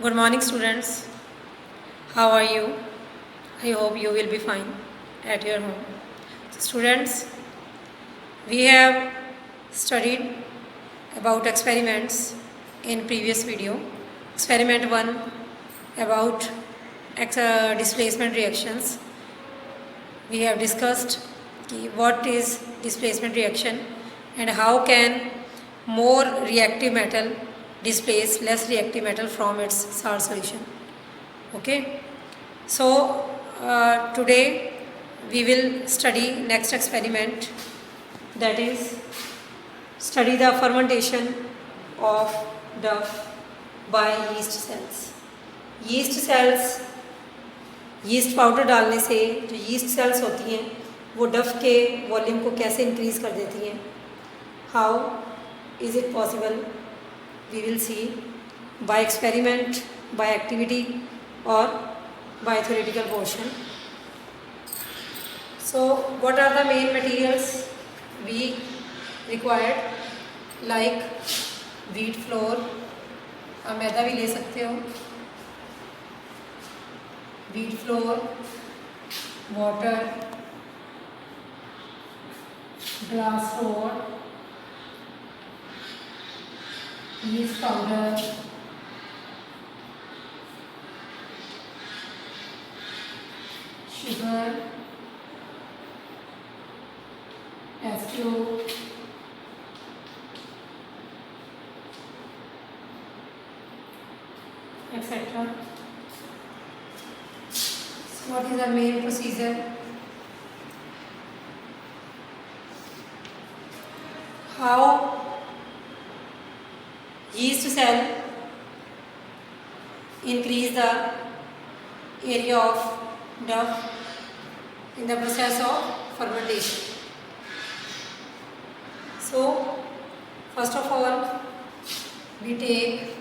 Good morning, students. How are you? I hope you will be fine at your home. So, students, we have studied about experiments in previous video. Experiment 1 about displacement reactions. We have discussed what is displacement reaction and how can more reactive metal displace less reactive metal from its salt solution. Okay. So today we will study next experiment, that is study the fermentation of duff by yeast cells. yeast cells, yeast powder डालने से जो yeast cells होती हैं वो डफ के volume को कैसे इंक्रीज कर देती हैं. How is it possible, we will see by experiment, by activity or by theoretical portion. So what are the main materials we required? Like wheat flour, आप मैदा भी ले सकते हो, wheat flour, water, glass rod, yeast powder, sugar, H2O, etc. So what is the main procedure? How yeast cell increase the area of duff in the process of fermentation. So first of all we take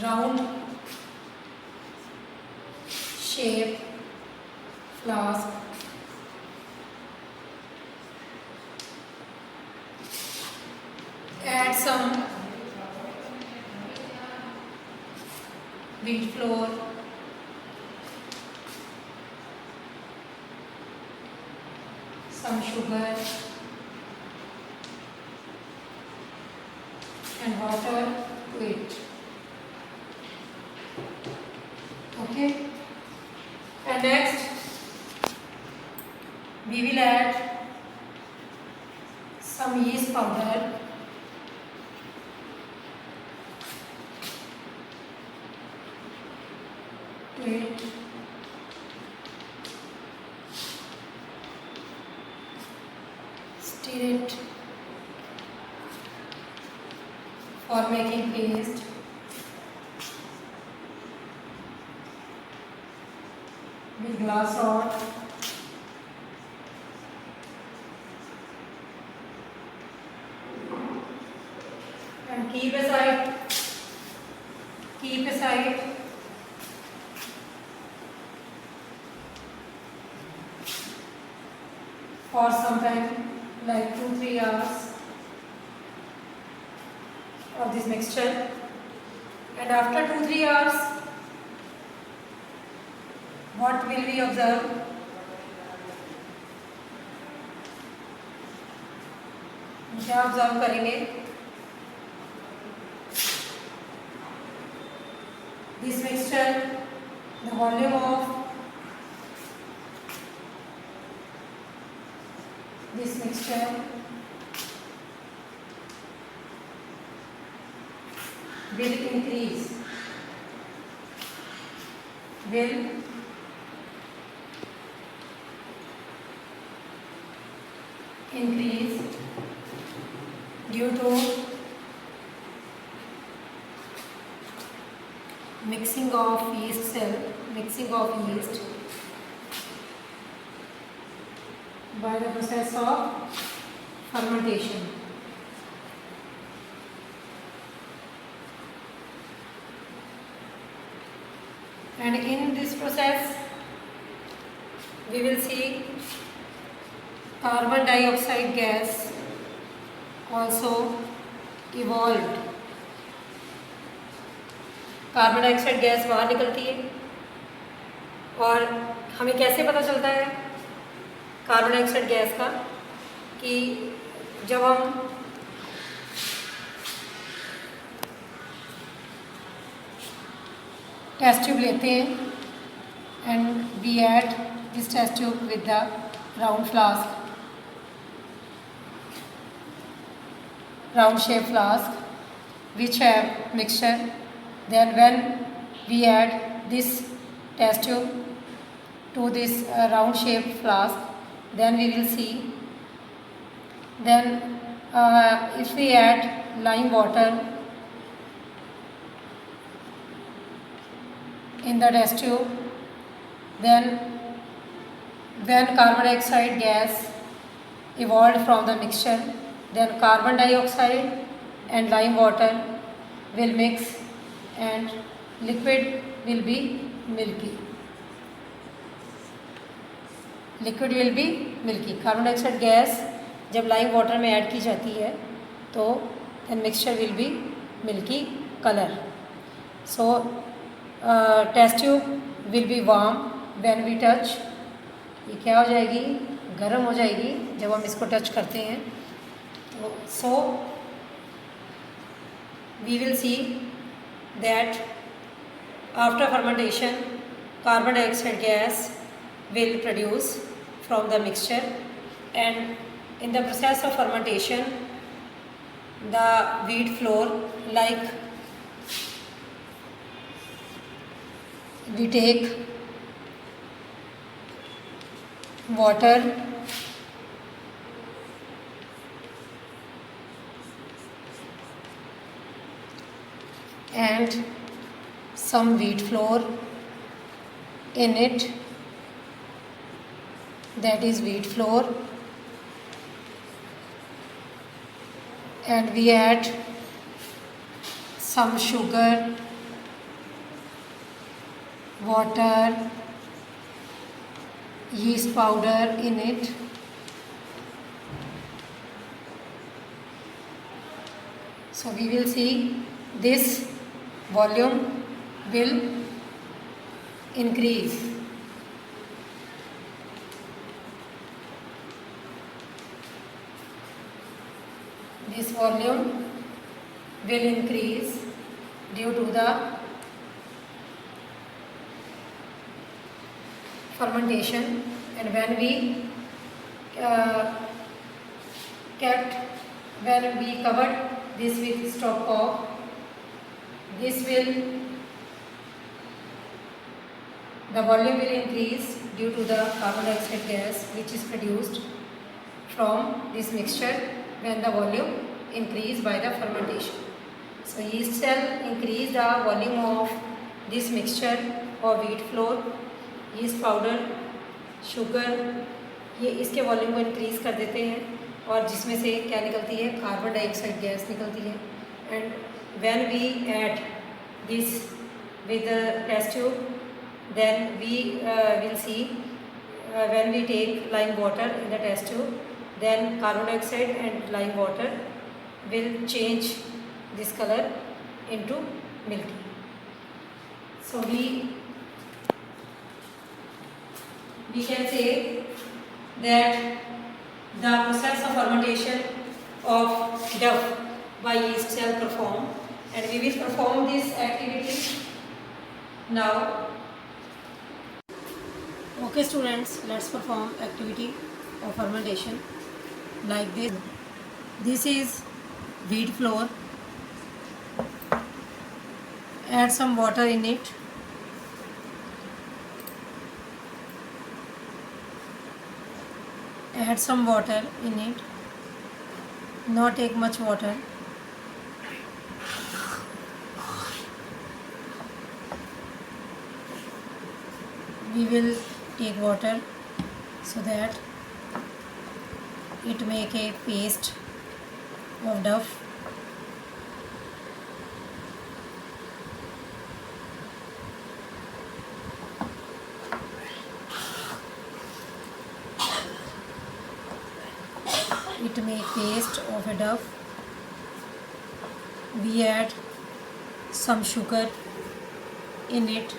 round shape flask, add some wheat flour, some sugar and water to it. Okay, and next we will add some yeast powder, to it. Stir it for making paste. With glass rod, and keep aside for some time, like 2-3 hours of this mixture. And after 2-3 hours, what will we observe? क्या observe करेंगे? This mixture, the volume of this mixture will increase, will increase due to mixing of yeast by the process of fermentation. And in this process we will see carbon dioxide gas also evolved carbon dioxide gas बाहर निकलती है। और हमें कैसे पता चलता है carbon dioxide gas का कि जब हम टेस्ट ट्यूब लेते हैं and we add this test tube with the round flask, round shaped flask which have mixture, then when we add this test tube to this round shaped flask, then we will see, then if we add lime water in the test tube, then when carbon dioxide gas evolved from the mixture, then carbon dioxide and lime water will mix and liquid will be milky. Liquid will be milky. Carbon dioxide gas जब lime water में add की जाती है तो then mixture will be milky color. So test tube will be warm when we touch. ये क्या हो जाएगी, गर्म हो जाएगी जब हम इसको टच करते हैं। So we will see that after fermentation carbon dioxide gas will produce from the mixture, and in the process of fermentation the wheat flour, like we take water and some wheat flour in it, that is wheat flour, and we add some sugar, water, yeast powder in it, so we will see this volume will increase. This volume will increase due to the fermentation, and when we covered this with stopcock, the volume will increase due to the carbon dioxide gas which is produced from this mixture when the volume increased by the fermentation. So yeast cell increase the volume of this mixture of wheat flour, yeast powder, sugar, ये इसके volume को increase कर देते हैं और जिसमें से क्या निकलती है, कार्बन डाइऑक्साइड गैस निकलती है। And when we add this with the test tube, then we will see when we take lime water in the test tube, then carbon dioxide and lime water will change this color into milky. So we can say that the process of fermentation of dough by yeast cell perform, and we will perform this activity now. Okay students, let's perform activity of fermentation like this. This is wheat flour, add some water in it, add some water in it, not take much water. We will take water so that it make a paste of dough. It make paste of a dough. We add some sugar In it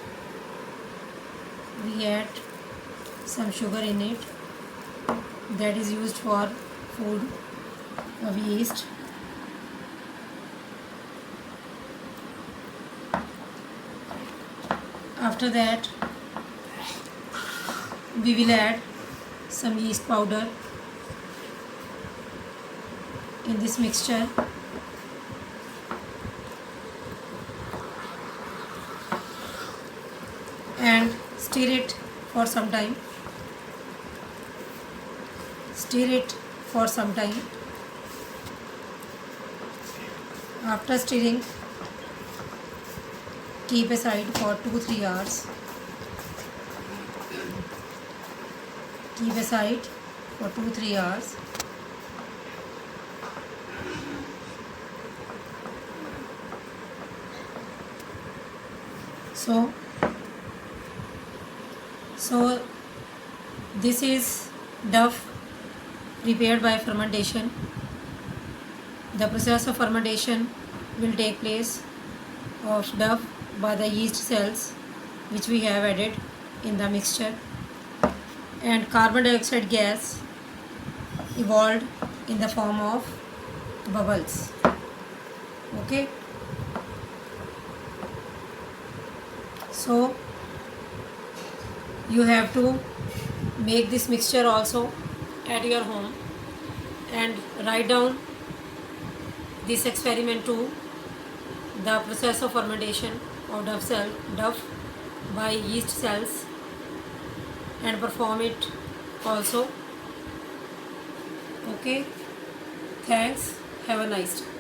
we add some sugar in it, that is used for food of yeast. After that we will add some yeast powder in this mixture, and stir it for some time. Stir it for some time. After stirring, keep aside for 2-3 hours. Keep aside for 2-3 hours. So this is dough prepared by fermentation. The process of fermentation will take place of dough by the yeast cells which we have added in the mixture, and carbon dioxide gas evolved in the form of bubbles. Okay, so you have to make this mixture also at your home and write down this experiment too, the process of fermentation of dough by yeast cells, and perform it also. Okay, thanks, have a nice day.